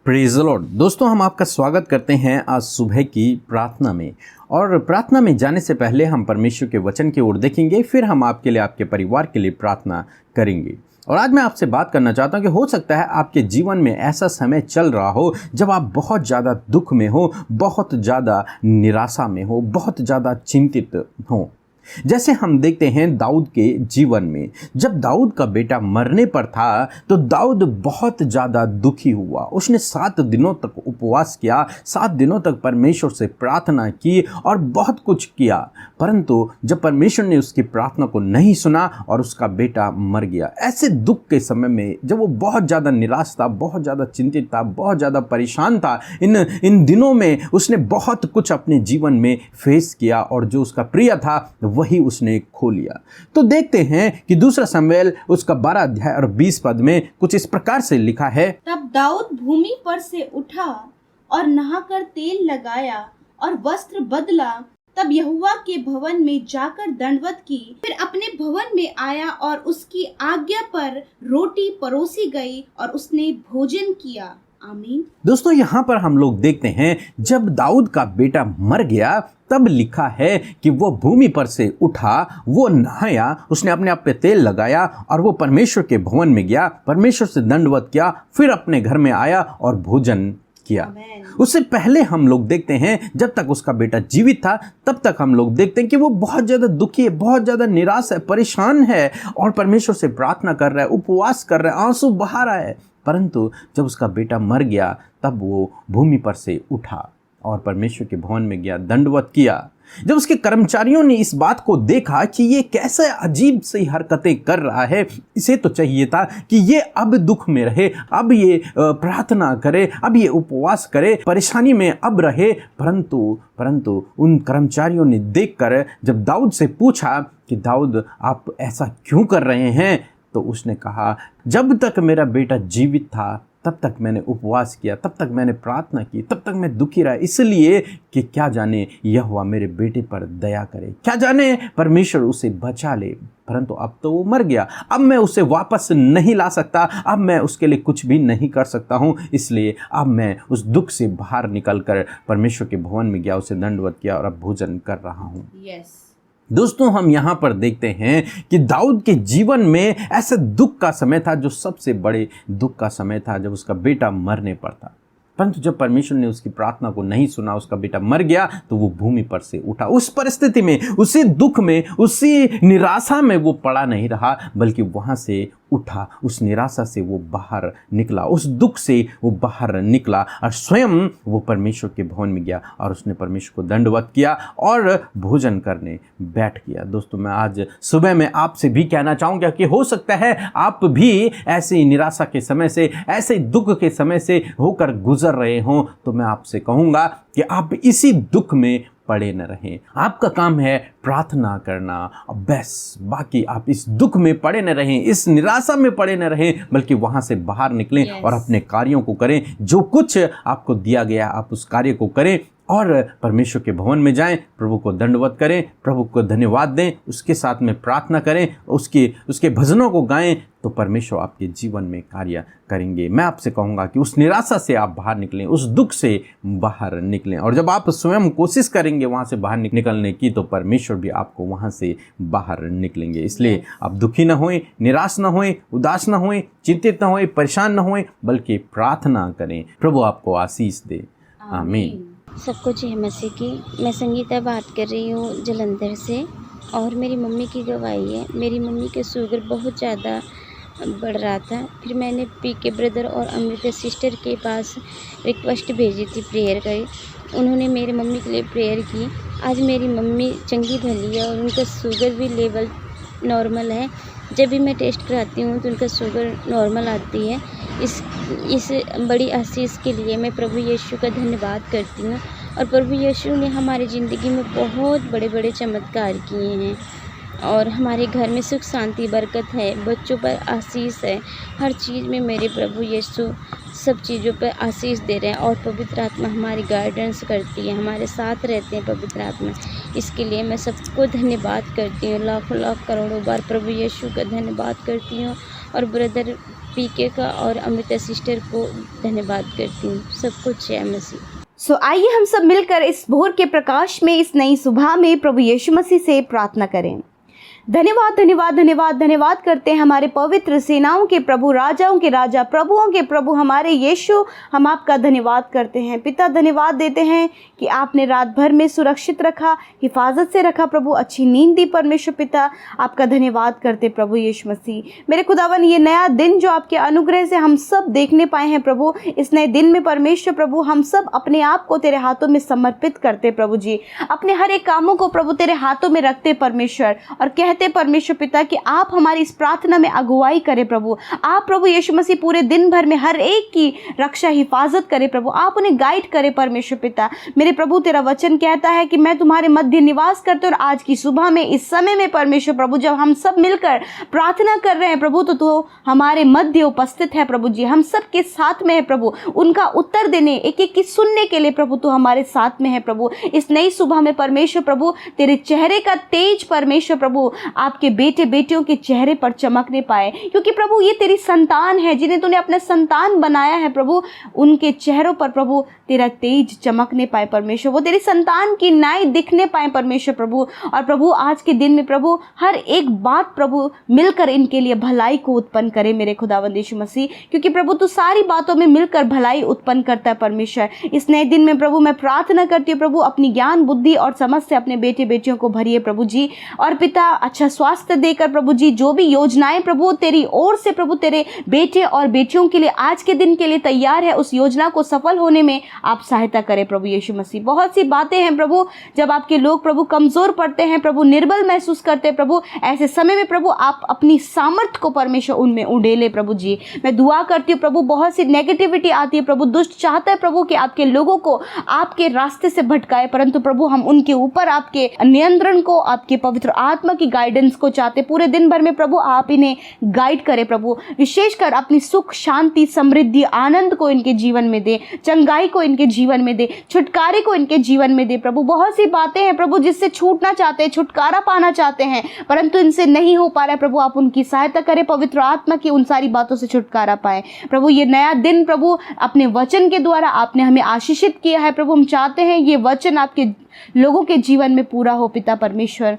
Praise the Lord. दोस्तों, हम आपका स्वागत करते हैं आज सुबह की प्रार्थना में। और प्रार्थना में जाने से पहले हम परमेश्वर के वचन की ओर देखेंगे, फिर हम आपके लिए, आपके परिवार के लिए प्रार्थना करेंगे। और आज मैं आपसे बात करना चाहता हूं कि हो सकता है आपके जीवन में ऐसा समय चल रहा हो जब आप बहुत ज़्यादा दुख में हो, बहुत ज़्यादा निराशा में हो, बहुत ज़्यादा चिंतित हो। जैसे हम देखते हैं दाऊद के जीवन में, जब दाऊद का बेटा मरने पर था तो दाऊद बहुत ज़्यादा दुखी हुआ। उसने 7 दिनों तक उपवास किया, 7 दिनों तक परमेश्वर से प्रार्थना की और बहुत कुछ किया, परंतु जब परमेश्वर ने उसकी प्रार्थना को नहीं सुना और उसका बेटा मर गया। ऐसे दुख के समय में जब वो बहुत ज़्यादा निराश था, बहुत ज़्यादा चिंतित था, बहुत ज़्यादा परेशान था, इन दिनों में उसने बहुत कुछ अपने जीवन में फेस किया और जो उसका प्रिय था वही उसने खो लिया। तो देखते हैं कि दूसरा शमूएल उसका 12 अध्याय और 20 पद में कुछ इस प्रकार से लिखा है। तब दाऊद भूमि पर से उठा और नहाकर तेल लगाया और वस्त्र बदला। तब यहोवा के भवन में जाकर दंडवत की, फिर अपने भवन में आया और उसकी आज्ञा पर रोटी परोसी गई और उसने भोजन किया। आमीन। दोस्तों, यहाँ पर हम लोग देखते हैं जब दाऊद का बेटा मर गया तब लिखा है कि वो भूमि पर से उठा, वो नहाया, उसने अपने आप पे तेल लगाया और वो परमेश्वर के भवन में गया, परमेश्वर से दंडवत किया, फिर अपने घर में आया और भोजन किया। उससे पहले हम लोग देखते हैं जब तक उसका बेटा जीवित था तब तक हम लोग देखते हैं कि वो बहुत ज़्यादा दुखी है, बहुत ज़्यादा निराश है, परेशान है और परमेश्वर से प्रार्थना कर रहा है, उपवास कर रहा है, आंसू बहा रहा है। परंतु जब उसका बेटा मर गया तब वो भूमि पर से उठा और परमेश्वर के भवन में गया, दंडवत किया। जब उसके कर्मचारियों ने इस बात को देखा कि ये कैसे अजीब सी हरकतें कर रहा है, इसे तो चाहिए था कि ये अब दुख में रहे, अब ये प्रार्थना करे, अब ये उपवास करे, परेशानी में अब रहे। परंतु उन कर्मचारियों ने देखकर जब दाऊद से पूछा कि दाऊद आप ऐसा क्यों कर रहे हैं, तो उसने कहा जब तक मेरा बेटा जीवित था तब तक मैंने उपवास किया, तब तक मैंने प्रार्थना की, तब तक मैं दुखी रहा, इसलिए कि क्या जाने यहोवा मेरे बेटे पर दया करे, क्या जाने परमेश्वर उसे बचा ले। परंतु अब तो वो मर गया, अब मैं उसे वापस नहीं ला सकता, अब मैं उसके लिए कुछ भी नहीं कर सकता हूँ, इसलिए अब मैं उस दुख से बाहर निकलकर परमेश्वर के भवन में गया, उसे दंडवत किया और अब भोजन कर रहा हूँ। दोस्तों, हम यहाँ पर देखते हैं कि दाऊद के जीवन में ऐसा दुख का समय था जो सबसे बड़े दुख का समय था, जब उसका बेटा मरने पर था। परंतु जब परमेश्वर ने उसकी प्रार्थना को नहीं सुना, उसका बेटा मर गया, तो वो भूमि पर से उठा। उस परिस्थिति में, उसी दुख में, उसी निराशा में वो पड़ा नहीं रहा, बल्कि वहाँ से उठा, उस निराशा से वो बाहर निकला, उस दुख से वो बाहर निकला और स्वयं वो परमेश्वर के भवन में गया और उसने परमेश्वर को दंडवत किया और भोजन करने बैठ गया। दोस्तों, मैं आज सुबह में आपसे भी कहना चाहूँगा कि हो सकता है आप भी ऐसी निराशा के समय से, ऐसे दुख के समय से होकर गुजर रहे हों, तो मैं आपसे कहूँगा कि आप इसी दुख में पड़े न रहें। आपका काम है प्रार्थना करना, बस। बाकी आप इस दुख में पड़े न रहें, इस निराशा में पड़े न रहें, बल्कि वहाँ से बाहर निकलें और अपने कार्यों को करें। जो कुछ आपको दिया गया आप उस कार्य को करें और परमेश्वर के भवन में जाएं, प्रभु को दंडवत करें, प्रभु को धन्यवाद दें, उसके साथ में प्रार्थना करें, उसके भजनों को गाएं, तो परमेश्वर आपके जीवन में कार्य करेंगे। मैं आपसे कहूँगा कि उस निराशा से आप बाहर निकलें, उस दुख से बाहर निकलें, और जब आप स्वयं कोशिश करेंगे वहाँ से बाहर निकलने की, तो परमेश्वर भी आपको वहाँ से बाहर निकलेंगे। इसलिए आप दुखी ना होएं, निराश ना होएं, उदास ना होएं, चिंतित ना होएं, परेशान ना होएं, बल्कि प्रार्थना करें। प्रभु आपको आशीष दे। आमीन। सबको जय मसीह की। मैं संगीता बात कर रही हूँ जलंधर से, और मेरी मम्मी की गवाही है। मेरी मम्मी के शुगर बहुत ज़्यादा बढ़ रहा था, फिर मैंने पीके ब्रदर और अमृता सिस्टर के पास रिक्वेस्ट भेजी थी प्रेयर की। उन्होंने मेरी मम्मी के लिए प्रेयर की। आज मेरी मम्मी चंगी भली है और उनका शुगर भी लेवल नॉर्मल है। जब भी मैं टेस्ट कराती हूँ तो उनका शुगर नॉर्मल आती है। इस बड़ी आशीष के लिए मैं प्रभु यीशु का धन्यवाद करती हूँ। और प्रभु यीशु ने हमारी ज़िंदगी में बहुत बड़े बड़े चमत्कार किए हैं और हमारे घर में सुख शांति बरकत है, बच्चों पर आशीष है। हर चीज़ में मेरे प्रभु यीशु सब चीज़ों पर आशीष दे रहे हैं और पवित्र आत्मा हमारी गाइडेंस करती है, हमारे साथ रहते हैं पवित्र आत्मा। इसके लिए मैं सबको धन्यवाद करती हूँ, लाखों लाख करोड़ों बार प्रभु यीशु का धन्यवाद करती हूँ और ब्रदर पीके का और अमृता सिस्टर को धन्यवाद करती हूँ। सब कुछ है मसीह। आइए हम सब मिलकर इस भोर के प्रकाश में, इस नई सुबह में प्रभु यीशु मसीह से प्रार्थना करें। धन्यवाद धन्यवाद धन्यवाद धन्यवाद करते हैं हमारे पवित्र सेनाओं के प्रभु, राजाओं के राजा, प्रभुओं के प्रभु हमारे यीशु, हम आपका धन्यवाद करते हैं। पिता, धन्यवाद देते हैं कि आपने रात भर में सुरक्षित रखा, हिफाजत से रखा प्रभु, अच्छी नींद दी परमेश्वर पिता, आपका धन्यवाद करते प्रभु यीशु मसीह। मेरे खुदावन, ये नया दिन जो आपके अनुग्रह से हम सब देखने पाए हैं प्रभु, इस नए दिन में परमेश्वर प्रभु हम सब अपने आप को तेरे हाथों में समर्पित करते प्रभु जी, अपने हर एक कामों को प्रभु तेरे हाथों में रखते परमेश्वर, और कहते परमेश्वर पिता कि आप हमारी इस प्रार्थना में अगुवाई करें प्रभु। आप प्रभु यीशु मसीह पूरे दिन भर में हर एक की रक्षा हिफाजत करें प्रभु, आप उन्हें गाइड करें परमेश्वर पिता। मेरे प्रभु, तेरा वचन कहता है कि मैं तुम्हारे मध्य निवास करते, और आज की सुबह में इस समय में परमेश्वर प्रभु जब हम सब मिलकर प्रार्थना कर रहे हैं प्रभु, तो हमारे मध्य उपस्थित है प्रभु जी, हम सब के साथ में है प्रभु, उनका उत्तर देने, एक एक की सुनने के लिए प्रभु तो हमारे साथ में है प्रभु। इस नई सुबह में परमेश्वर प्रभु तेरे चेहरे का तेज परमेश्वर प्रभु आपके बेटे बेटियों के चेहरे पर चमकने पाए, क्योंकि प्रभु ये तेरी संतान है, जिन्हें तूने अपना संतान बनाया है प्रभु, उनके चेहरों पर प्रभु तेरा तेज चमकने पाए परमेश्वर, वो तेरी संतान की न्याय दिखने पाए परमेश्वर प्रभु। और प्रभु आज के दिन में प्रभु हर एक बात प्रभु मिलकर इनके लिए भलाई को उत्पन्न करे मेरे खुदावंद यीशु मसीह, क्योंकि प्रभु तू सारी बातों में मिलकर भलाई उत्पन्न करता है परमेश्वर। इस नए दिन में प्रभु मैं प्रार्थना करती हूँ प्रभु, अपनी ज्ञान बुद्धि और समझ से अपने बेटे बेटियों को भरिए प्रभु जी, और पिता अच्छा स्वास्थ्य देकर प्रभु जी, जो भी योजनाएं प्रभु तेरी ओर से प्रभु तेरे बेटे और बेटियों के लिए आज के दिन के लिए तैयार है, उस योजना को सफल होने में आप सहायता करें प्रभु यीशु मसीह। बहुत सी बातें हैं प्रभु, जब आपके लोग प्रभु कमजोर पड़ते हैं प्रभु, निर्बल महसूस करते हैं प्रभु, ऐसे समय में प्रभु आप अपनी सामर्थ को परमेश्वर उनमें उड़ेले प्रभु जी। मैं दुआ करती हूँ प्रभु, बहुत सी नेगेटिविटी आती है प्रभु, दुष्ट चाहता है प्रभु कि आपके लोगों को आपके रास्ते से भटकाए, परंतु प्रभु हम उनके ऊपर आपके नियंत्रण को, आपके पवित्र आत्मा की गाइडेंस को चाहते। पूरे दिन भर में प्रभु आप इन्हें गाइड करें प्रभु, विशेषकर अपनी सुख शांति समृद्धि आनंद को इनके जीवन में दे, चंगाई को इनके जीवन में दे, छुटकारे को इनके जीवन में दे प्रभु। बहुत सी बातें हैं प्रभु जिससे छूटना चाहते हैं, छुटकारा पाना चाहते हैं, परंतु इनसे नहीं हो पा रहा है प्रभु, आप उनकी सहायता करें पवित्र आत्मा की, उन सारी बातों से छुटकारा पाए प्रभु। ये नया दिन प्रभु अपने वचन के द्वारा आपने हमें आशीषित किया है प्रभु, हम चाहते हैं ये वचन आपके लोगों के जीवन में पूरा हो पिता परमेश्वर।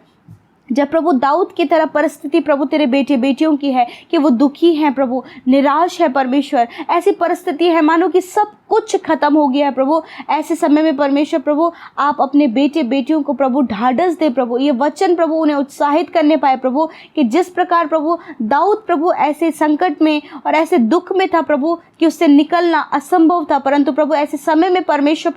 जब प्रभु दाऊद की तरह परिस्थिति प्रभु तेरे बेटे बेटियों की है कि वो दुखी हैं प्रभु, निराश है परमेश्वर, ऐसी परिस्थिति है मानो कि सब कुछ खत्म हो गया है प्रभु, ऐसे समय में परमेश्वर प्रभु आप अपने बेटे बेटियों को प्रभु ढाढ़स दे प्रभु, ये वचन प्रभु उन्हें उत्साहित करने पाए प्रभु, कि जिस प्रकार प्रभु दाऊद प्रभु ऐसे संकट में और ऐसे दुख में था प्रभु कि उससे निकलना असंभव था, परंतु प्रभु ऐसे समय में परमेश्वर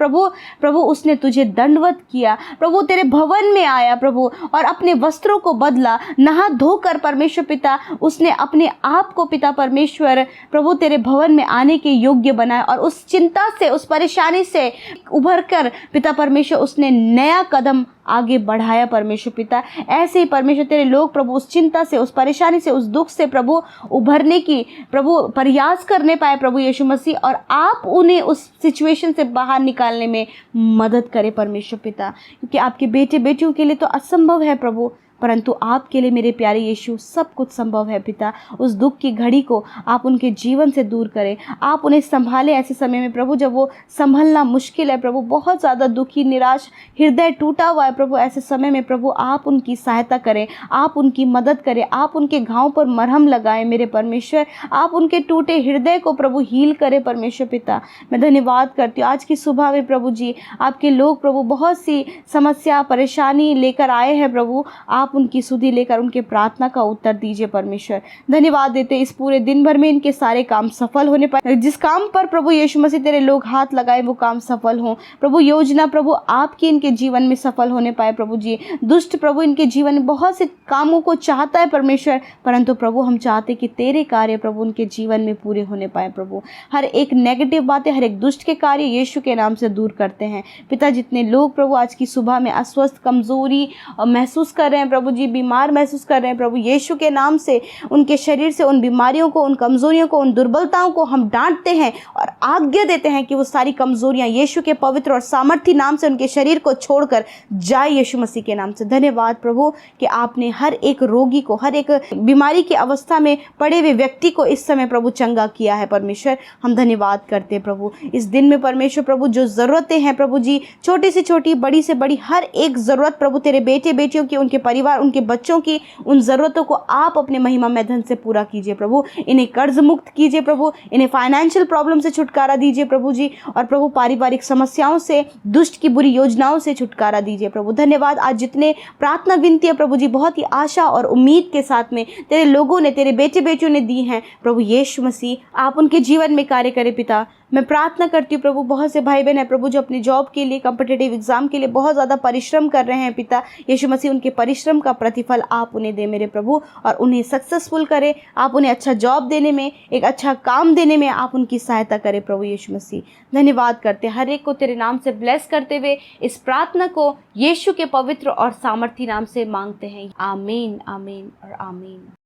प्रभु उसने तुझे दंडवत किया प्रभु, तेरे भवन में आया प्रभु और अपने वस्त्रों को बदला, नहा धोकर परमेश्वर पिता उसने अपने आप को पिता परमेश्वर प्रभु तेरे भवन में आने के योग्य बनाया, और उस चिंता से उस परेशानी से उभर कर पिता परमेश्वर उसने नया कदम आगे बढ़ाया परमेश्वर पिता। ऐसे ही परमेश्वर तेरे लोग प्रभु उस चिंता से, उस परेशानी से, उस दुख से प्रभु उभरने की प्रभु प्रयास करने पाए प्रभु यीशु मसीह, और आप उन्हें उस सिचुएशन से बाहर निकालने में मदद करें परमेश्वर पिता, क्योंकि आपके बेटे बेटियों के लिए तो असंभव है प्रभु, परंतु आपके लिए मेरे प्यारे यीशु सब कुछ संभव है पिता। उस दुख की घड़ी को आप उनके जीवन से दूर करें, आप उन्हें संभालें ऐसे समय में प्रभु जब वो संभलना मुश्किल है प्रभु, बहुत ज़्यादा दुखी निराश हृदय टूटा हुआ है प्रभु, ऐसे समय में प्रभु आप उनकी सहायता करें, आप उनकी मदद करें, आप उनके घाव पर मरहम लगाएं मेरे परमेश्वर, आप उनके टूटे हृदय को प्रभु हील करें परमेश्वर पिता। मैं धन्यवाद करती हूँ आज की सुबह में प्रभु जी, आपके लोग प्रभु बहुत सी समस्या परेशानी लेकर आए हैं प्रभु, आप उनकी सुधि लेकर उनके प्रार्थना का उत्तर दीजिए परमेश्वर। धन्यवाद देते इस पूरे दिन भर में इनके सारे काम सफल होने पाए, जिस काम पर प्रभु यीशु मसीह तेरे लोग हाथ लगाए वो काम सफल हों प्रभु, योजना प्रभु आपकी इनके जीवन में सफल होने पाए प्रभु जी। दुष्ट प्रभु इनके जीवन में बहुत से कामों को चाहता है परमेश्वर, परंतु प्रभु हम चाहते कि तेरे कार्य प्रभु उनके जीवन में पूरे होने पाए प्रभु। हर एक नेगेटिव बातें, हर एक दुष्ट के कार्य यीशु के नाम से दूर करते हैं पिता। जितने लोग प्रभु आज की सुबह में अस्वस्थ कमजोरी महसूस कर रहे हैं प्रभु जी बीमार महसूस कर रहे हैं, प्रभु यीशु के नाम से उनके शरीर से उन बीमारियों को, उन कमजोरियों को, उन दुर्बलताओं को हम डांटते हैं और आज्ञा देते हैं कि वो सारी कमजोरियां यीशु के पवित्र और सामर्थी नाम से उनके शरीर को छोड़कर जाए यीशु मसीह के नाम से। धन्यवाद प्रभु कि आपने हर एक रोगी को, हर एक बीमारी की अवस्था में पड़े हुए व्यक्ति को इस समय प्रभु चंगा किया है। परमेश्वर हम धन्यवाद करते हैं प्रभु। इस दिन में परमेश्वर प्रभु जो ज़रूरतें हैं प्रभु जी, छोटी से छोटी, बड़ी से बड़ी, हर एक ज़रूरत प्रभु तेरे बेटे बेटियों की, उनके परिवार, उनके बच्चों की, उन ज़रूरतों को आप अपने महिमा में धन से पूरा कीजिए प्रभु। इन्हें कर्ज मुक्त कीजिए प्रभु, इन्हें फाइनेंशियल प्रॉब्लम से छुटकारा दीजिए प्रभु जी, और प्रभु पारिवारिक समस्याओं से, दुष्ट की बुरी योजनाओं से छुटकारा दीजिए प्रभु। धन्यवाद। आज जितने प्रार्थना विनती है प्रभु जी बहुत ही आशा और उम्मीद के साथ में तेरे लोगों ने, तेरे बेटे बेटियों ने दी हैं प्रभु यीशु मसीह, आप उनके जीवन में कार्य करें पिता। मैं प्रार्थना करती हूँ प्रभु, बहुत से भाई बहन हैं प्रभु जो अपने जॉब के लिए, कॉम्पिटिटिव एग्जाम के लिए बहुत ज़्यादा परिश्रम कर रहे हैं पिता यीशु मसीह, उनके परिश्रम का प्रतिफल आप उन्हें दे मेरे प्रभु, और उन्हें सक्सेसफुल करें। आप उन्हें अच्छा जॉब देने में, एक अच्छा काम देने में आप उनकी सहायता करें प्रभु यीशु मसीह। धन्यवाद करते, हर एक को तेरे नाम से ब्लेस करते हुए इस प्रार्थना को यीशु के पवित्र और सामर्थी नाम से मांगते हैं। आमीन, आमीन और आमीन।